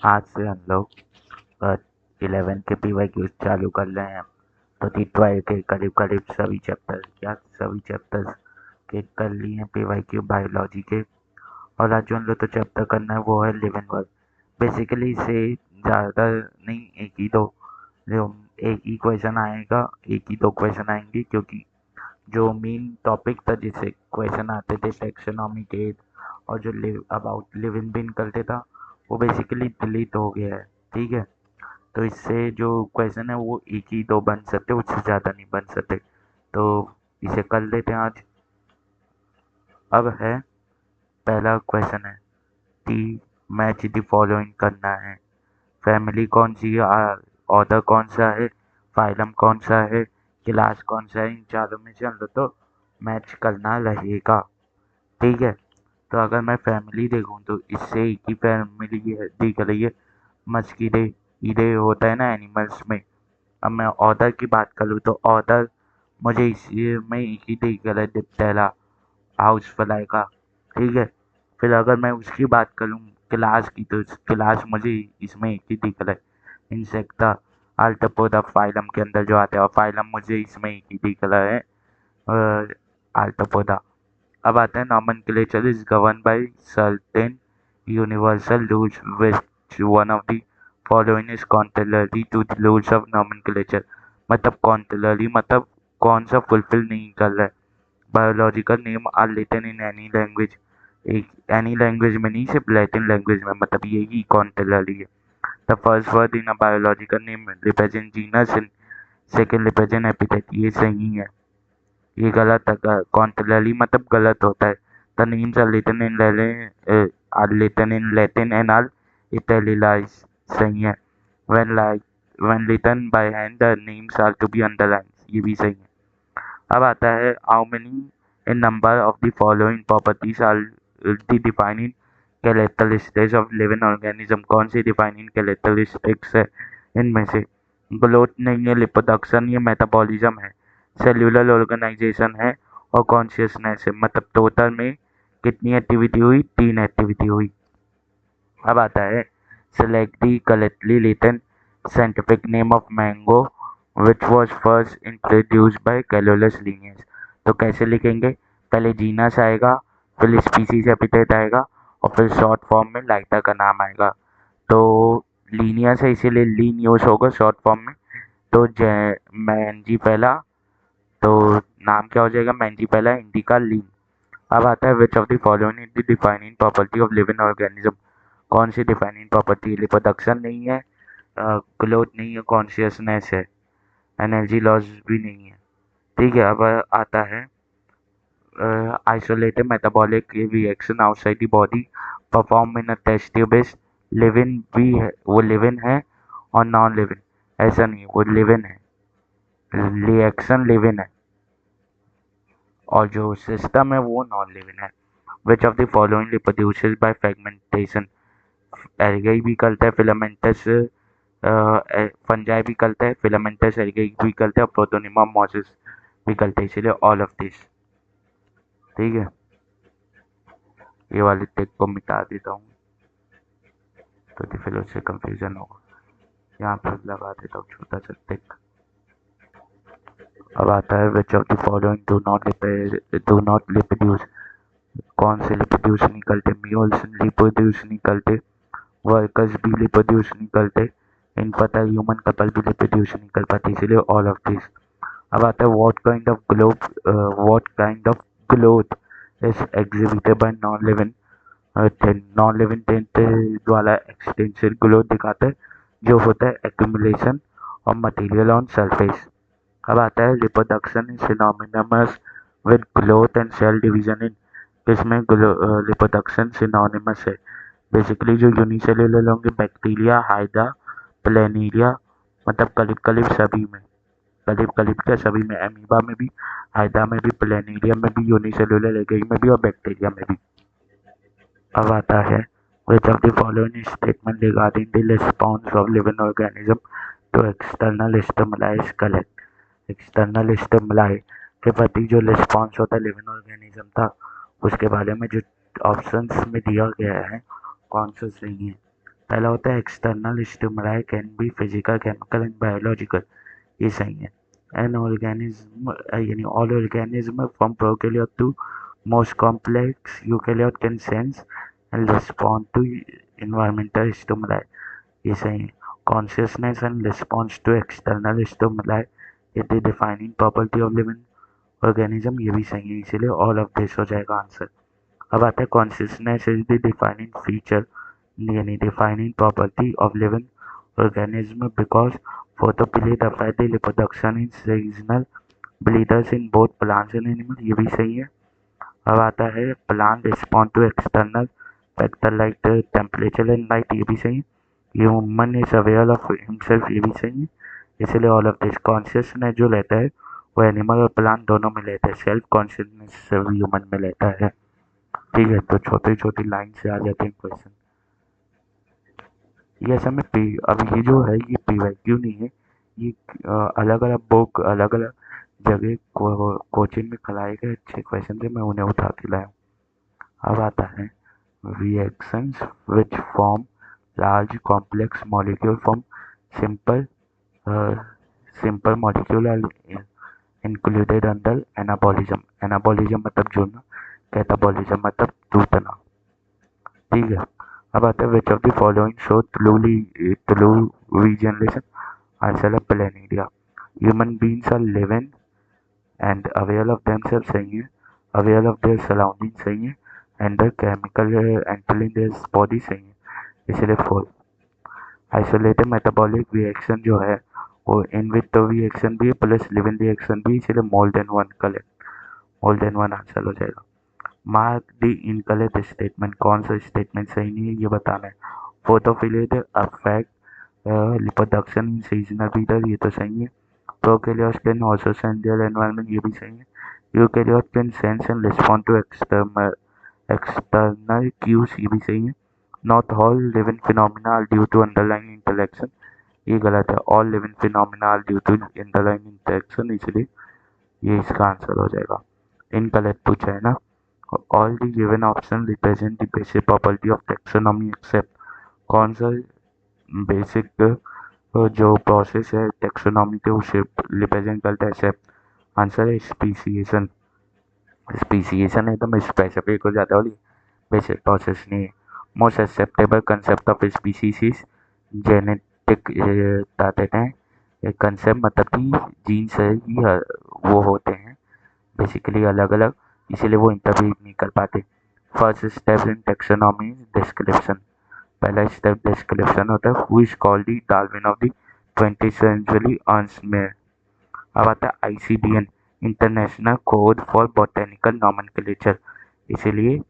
आज से हम लोग 11 के PYQs चालू कर रहे हैं। तो 12 के करीब करीब सभी चैप्टर्स के कर लिए हैं PYQ बायोलॉजी के। और आज जो हम लोग तो चैप्टर करना है वो है लिव एंड वर्क। बेसिकली इसे ज़्यादा नहीं, जो एक ही क्वेश्चन आएगा, एक ही दो क्वेश्चन आएंगे, क्योंकि जो मेन टॉपिक था जिससे क्वेश्चन आते थे टेक्सोनॉमी के और जो लिव अबाउट लिव इन बिन करते था, वो बेसिकली डिलीट हो गया है। ठीक है, तो इससे जो क्वेश्चन है वो एक ही दो बन सकते, उससे ज़्यादा नहीं बन सकते। तो इसे कर लेते हैं आज। अब है पहला क्वेश्चन है टी मैच द फॉलोइंग करना है। फैमिली कौन सी है, ऑर्डर कौन सा है, फाइलम कौन सा है, क्लास कौन सा है, इन चारों में से हम लोग तो मैच करना रहेगा। ठीक है, तो अगर मैं फैमिली देखूँ तो इससे एक ही फैमिली दिख रही है, मस्कीडे ईडे होता है ना एनिमल्स में। अब मैं ऑर्डर की बात करूँ तो ऑर्डर मुझे इसमें एक ही दिख रहा है, डिप्टेरा हाउस फ्लाई का। ठीक है, फिर अगर मैं उसकी बात करूँ क्लास की, तो क्लास मुझे इसमें एक ही दिख रहा है, इंसेक्टा आल्टोपोडा फाइलम के अंदर जो आते हैं, और फाइलम मुझे इसमें एक ही दिख रहा है, आल्टोपोडा। अब आता है nomenclature is governed by certain universal rules which one of the following is contrary to the rules of nomenclature। मतलब contrary मतलब कौन सा फुलफिल नहीं कर रहा है। Biological name are written in any language, एक एनी लैंग्वेज में नहीं, सिर्फ लैटिन लैंग्वेज में, मतलब यही contrary है। The first word in a biological name represent genus and second represent epithet, ये सही है। ये गलत है, कॉन्ट्ररी मतलब गलत होता है। The names are written in Latin and are italicized, सही है। When written by hand the names are to be underlined, ये भी सही है। अब आता है how many in number of the following properties are the defining characteristics of living organism. कौन सी डिफाइनिंग कैरेक्टरिस्टिक्स है इनमें से? ग्रोथ नहीं है, रिप्रोडक्शन या मेटाबॉलिज्म है, सेल्यूलर ऑर्गेनाइजेशन है, और कॉन्शियसनेस है। मतलब टोटल में कितनी एक्टिविटी हुई? 3 एक्टिविटी हुई। अब आता है select the correctly written scientific name of mango which was first introduced by Carolus Linnaeus. तो कैसे लिखेंगे? पहले जीनस आएगा, फिर स्पीसीज एपिथेट आएगा, और फिर शॉर्ट फॉर्म में लाइटा का नाम आएगा। तो लीनियस है इसीलिए लीन यूज होगा शॉर्ट फॉर्म में। तो मैंजी पहला, तो नाम क्या हो जाएगा? मैंजी पहला इंडिका लीन। अब आता है which of the following is the defining property of living organism. कौन सी डिफाइनिंग प्रॉपर्टी? रिप्रोडक्शन नहीं है, ग्रोथ नहीं है, कॉन्शियसनेस है, एनर्जी लॉस भी नहीं है। ठीक है, अब आता है isolated metabolic reaction outside the body perform in a test tube is live in भी है, वो लिव इन है और नॉन लिव इन? ऐसा नहीं, वो लिव इन है, रिएक्शन लिव इन है, और जो सिस्टम है वो नॉन लिविंग है। Which of the following reproduces by fragmentation? Algae भी करता है, फिलामेंटस फंजाई भी करता है, फिलामेंटस एल्गाई भी करता है, और प्रोटोनिमा मॉसिस भी करता है, इसलिए ऑल ऑफ दिस। ठीक है, ये वाले टिक को मिटा देता हूँ तो फिर उससे कंफ्यूजन होगा। यहाँ पर लगा देता हूँ छोटा सा टिक। अब आता है which of the following do not reproduce? कौन से रिप्रोड्यूस नहीं करते? म्यूल्स रिप्रोड्यूस नहीं करते, वर्कर्स भी रिप्रोड्यूस नहीं करते, इन पता ह्यूमन कपल भी रिप्रोड्यूस नहीं कर पाते, इसलिए ऑल ऑफ दिस। अब आता है what kind of growth is exhibited by non living? Non living टेंट द्वारा एक्सटेंसिव ग्रोथ दिखाता है, जो होता है accumulation of material on surface. अब आता है reproduction is synonymous with growth and cell division in? इसमें रिप्रोडक्शन सिनोनिमस है। बेसिकली जो यूनिसेल्युलर होंगे बैक्टीरिया, हाइड्रा, प्लेनेरिया, मतलब करीब करीब सभी में, करीब करीब क्या सभी में, एमीबा में भी, हाइड्रा में भी, प्लेनेरिया में भी, यूनिसेल्युलर एगई में भी, और बैक्टीरिया में भी। अब आता है which of the following statement regarding the response of living organism to external stimuli is correct? External stimuli के प्रति जो रिस्पॉन्स होता है लिविंग ऑर्गेनिज्म था, उसके बारे में जो ऑप्शंस में दिया गया है कौन सा सही है? पहला होता है external stimuli can be physical, chemical and biological, ये सही है। एन ऑर्गेनिज्म यानी all organism from prokaryote to most complex eukaryote can sense and respond to environmental stimuli, ये सही है। Consciousness and response to external stimuli is the defining property of living organism, ये भी सही है, इसीलिए ऑल ऑफ दिस हो जाएगा आंसर। अब आता है consciousness is the defining feature यानी defining property of living organism because photoplate affect the reproduction in seasonal bleeders in both plants and animals, ये भी सही है। अब आता है plant respond to external factor like temperature and light, ये भी सही है। Human is aware of himself, ये भी सही है, इसलिए ऑल ऑफ दिस। कॉन्शियसनेस जो रहता है वो एनिमल और प्लांट दोनों में लेता है, सेल्फ कॉन्शियसनेस सिर्फ ह्यूमन में लेता है। ठीक है, तो छोटी छोटी लाइन से आ जाते हैं क्वेश्चन। ये असल में पी, अब ये जो है ये PYQ नहीं है, ये अलग अलग बुक अलग अलग जगह कोचिंग में कराए गए अच्छे क्वेश्चन थे, मैं उन्हें उठा के लाया हूँ। अब आता है reactions which form large complex molecule from simple simple molecule are included under anabolism. Anabolism मतलब जुड़ना, कैटाबॉलिज्म मतलब टूटना। ठीक है, अब आता है which of the following show true regeneration. Answer है planaria. Human beings are living and aware of themselves, सही है। अवेयर ऑफ देयर सराउंडिंग, सही है। And the chemical entering their body, सही है, इसलिए 4। आइसोलेटेड मेटाबॉलिक रिएक्शन जो है वो इन विट्रो रिएक्शन भी है प्लस लिविंग रिएक्शन भी, इसलिए more than one collect, more than one answer हो जाएगा। मार्क द इनकरेक्ट स्टेटमेंट, कौन सा स्टेटमेंट सही नहीं है ये बताना है। Photoperiod affect reproduction in seasonal breeder, ये तो सही है। Prokaryotes can also sense their environment, ये भी सही है। Eukaryote can sense and respond to external cues, ये भी सही है। Not all living phenomena are due to underlying interaction, ये गलत है। All living phenomena are due to underlying interaction, इसलिए ये इसका आंसर हो जाएगा। इनकरेक्ट पूछा है ना। All the given option represent the basic property of taxonomy except, कौन सा बेसिक जो प्रोसेस है टैक्सोनॉमी के उसे रिप्रेजेंट करता है एक्सेप्ट। आंसर है स्पीसीएशन। स्पीसीएशन एकदम स्पेसिफिक हो जाता है और बेसिक प्रोसेस नहीं है। Most acceptable concept of species is genetic, बता देते हैं कंसेप्ट, मतलब कि जीन से ही वो होते हैं बेसिकली अलग अलग, इसीलिए वो इंटरव्यू नहीं कर पाते। First step in taxonomy description, पहला स्टेप डिस्क्रिप्शन होता है। Who is called the Darwin of the 20th century Ernst Mayr. अब आता है ICDN, international code for botanical nomenclature, इसीलिए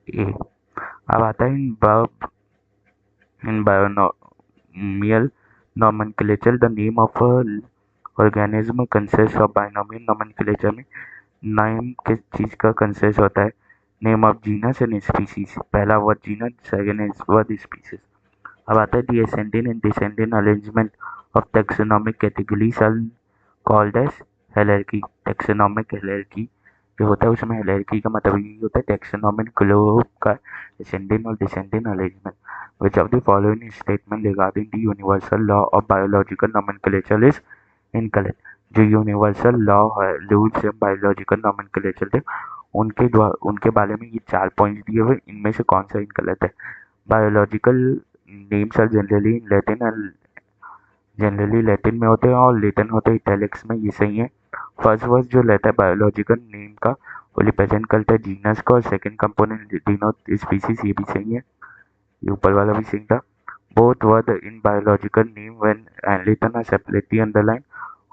ए। अब आता है in binomial nomenclature the name of organism consist of binomial nomenclature में नाम किस चीज का कंसिस्ट होता है। Name of genus and species, पहला word genus, second word species. अब आता है the ascending and descending arrangement of taxonomic categories are called as hierarchy. Taxonomic hierarchy जो होता है उसमें हायरार्की का मतलब ये होता है टैक्सोनॉमिक ग्लोब का असेंडिंग और descending arrangement. Which of the following statement regarding the universal law of biological nomenclature is incorrect. जो यूनिवर्सल लॉ है रूल्स ऑफ बायोलॉजिकल नॉमेनक्लेचर थे उनके बारे में ये 4 पॉइंट्स दिए हुए, इनमें से कौन सा इनकरेक्ट है। Biological names are generally Latin में होते हैं और लेटिन होते हैं इटैलिक्स में, ये सही है। फर्स्ट वर्ड जो लेता है बायोलॉजिकल नेम का वो रिप्रेजेंट करता है जीनस का और सेकंड कंपोनेंट डिनोट स्पीसीज, ये भी सही है, ये ऊपर वाला भी सही था। Both word in biological name when written are separately underlined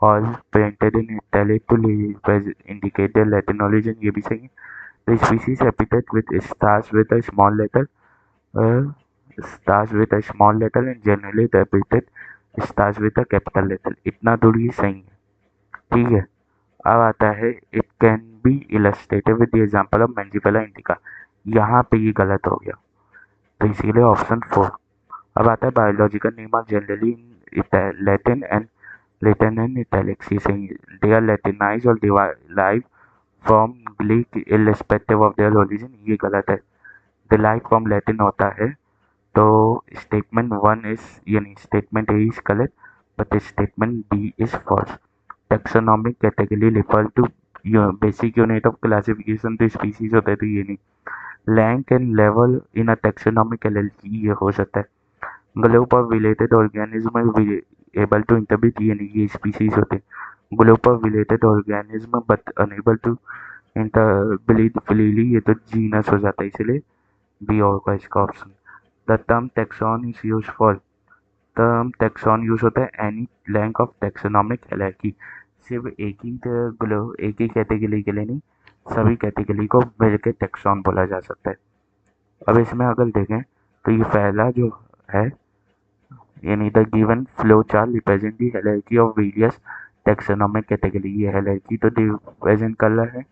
और printed in italic to indicate their Latin origin, ये भी सही है। The species epithet with starts with a small letter and generally the epithet starts with a capital letter, इतना दूर ये सही है। ठीक है, अब आता है it can be illustrated with the example of Mangifera indica, यहाँ पे ये गलत हो गया, तो इसीलिए ऑप्शन 4। अब आता है biological name are generally in Latin and italics, ये सही है। दे आर लैटिनाइज और derive from Greek irrespective of their origin, ये गलत है। डिराइव फ्रॉम लैटिन होता है तो स्टेटमेंट 1 इज यानी statement A is correct but statement B is false. Taxonomic category refer to basic unit of classification, तो species होता है तो ये नहीं। Rank and level in a taxonomic LLC ये हो सकता है। Group of related organism able to interbreed ये स्पीसीज होते हैं। Group of related organism but unable to interbreed freely ये तो जीनस हो जाता है, इसलिए बी होगा इसका option. The term taxon is use for, term taxon use होता है any rank of taxonomic hierarchy, सिर्फ एक ही कैटेगरी के लिए नहीं, सभी कैटेगरी को मिल के टैक्सॉन बोला जा सकता है। अब इसमें अगर देखें तो ये पहला जो है यानी the given flow chart represent the hierarchy of various taxonomic category, ये हायरार्की तो रिप्रेजेंट कर रहा है।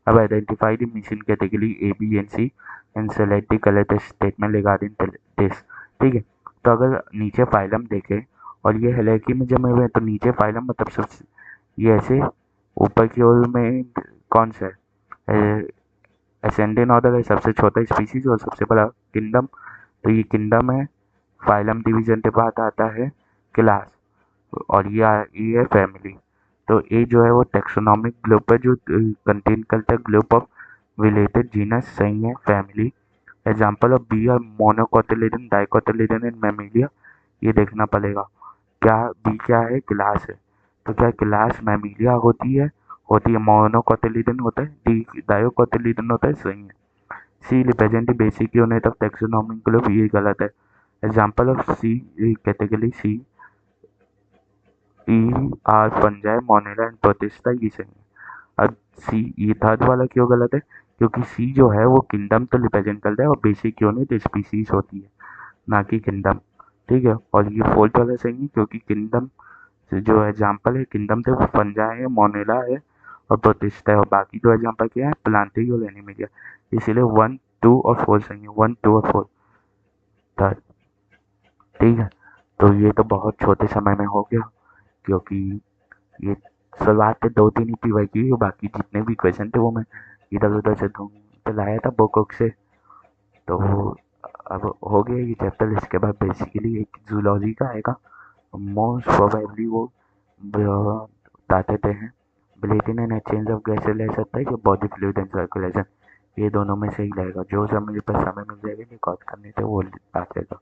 अब identify the mission category A B and C and select the correct statement regarding this. ठीक है, तो अगर नीचे फाइलम देखें और ये हायरार्की में जमे हुए हैं तो नीचे फाइलम मतलब सबसे ये ऐसे ऊपर की ओर में कौन सा है, असेंडेंट ऑर्डर है, सबसे छोटा स्पीसीज और सबसे बड़ा किंगडम, तो ये किंगडम है। फाइलम डिवीजन के बाद आता है क्लास और ये है फैमिली। तो ए जो है वो टैक्सोनॉमिक ग्रुप है जो कंटेन करता है ग्रुप ऑफ रिलेटेड जीनस, सही है family. Example of B are monocotyledon, dicotyledon and mammalia, ये देखना पड़ेगा क्या बी क्या है, क्लास है। तो क्या क्लास मैमिलिया होती है मोनोकोटिलिडन होता है, डी डायोकोटिलिडन होता है, सही है। C represent basic unit of taxonomic group, ये गलत है। Example of C category C E are fungi monera and protista, ये सही है। अब सी ये थर्ड वाला क्यों गलत है, क्योंकि सी जो है वो किंगडम तो रिप्रेजेंट करता है और बेसिक यूनिट स्पीसीज होती है ना कि किंगडम। ठीक है, और ये फोर्थ वाला सही है क्योंकि किंगडम जो एग्जाम्पल है किंगडम थे वो फंजाई है, मोनेला है और प्रोटिस्टा है, और बाकी दो एग्जाम्पल क्या है, प्लांटी और एनिमिलिया। इसीलिए 1 2 और 4 सही है, 1 2 और 4 थर्ड। ठीक है, तो ये तो बहुत छोटे समय में हो गया क्योंकि ये शुरुआत के 2-3 ही पीवाई की, बाकी जितने भी क्वेश्चन थे वो मैं इधर उधर से ढूंढ के लाया था बुक से। तो अब हो गया ये चैप्टर, इसके बाद बेसिकली एक जूलॉजी का आएगा, मोस्ट प्रोबेबली वो बताते हैं bleeding and exchange of gases ले सकता है कि बॉडी फ्लूइड एंड सर्कुलेशन, ये दोनों में से ही रहेगा। जो सब मुझे पर समय मिल जाएगा रिकॉर्ड करने से वो बात रहेगा।